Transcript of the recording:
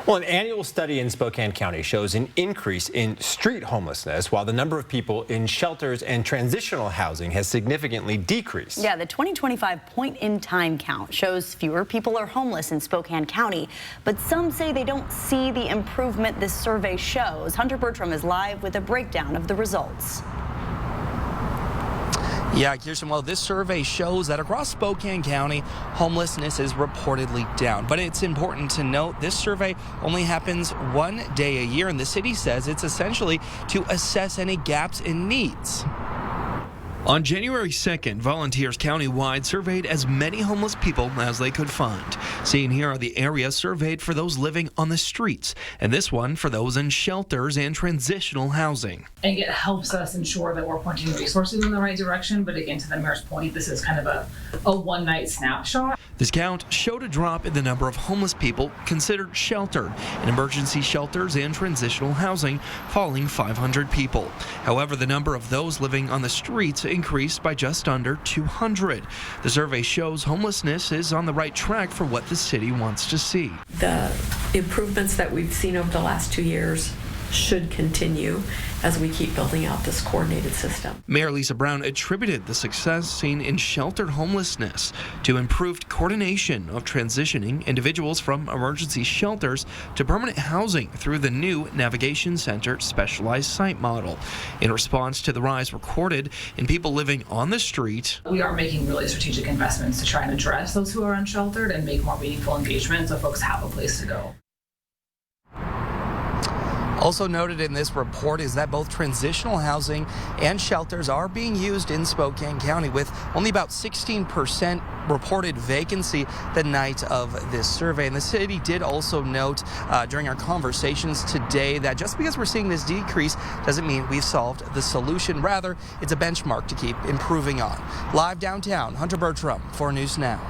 Well, an annual study in Spokane County shows an increase in street homelessness, while the number of people in shelters and transitional housing has significantly decreased. Yeah, the 2025 point-in-time count shows fewer people are homeless in Spokane County, but some say they don't see the improvement this survey shows. Hunter Bertram is live with a breakdown of the results. Yeah, Kirsten, well, this survey shows that across Spokane County, homelessness is reportedly down. But it's important to note this survey only happens one day a year, and the city says it's essentially to assess any gaps in needs. On January 2nd, volunteers countywide surveyed as many homeless people as they could find. Seen here are the areas surveyed for those living on the streets, and this one for those in shelters and transitional housing. And it helps us ensure that we're pointing resources in the right direction, but again, to the mayor's point, this is kind of a one-night snapshot. This count showed a drop in the number of homeless people considered sheltered in emergency shelters and transitional housing, falling 500 people. However, the number of those living on the streets increased by just under 200. The survey shows homelessness is on the right track for what the city wants to see. The improvements that we've seen over the last 2 years should continue as we keep building out this coordinated system. Mayor Lisa Brown attributed the success seen in sheltered homelessness to improved coordination of transitioning individuals from emergency shelters to permanent housing through the new Navigation Center specialized site model. In response to the rise recorded in people living on the street, We are making really strategic investments to try and address those who are unsheltered and make more meaningful engagement so folks have a place to go. Also noted in this report is that both transitional housing and shelters are being used in Spokane County, with only about 16% reported vacancy the night of this survey. And the city did also note during our conversations today that just because we're seeing this decrease doesn't mean we've solved the solution. Rather, it's a benchmark to keep improving on. Live downtown, Hunter Bertram for News Now.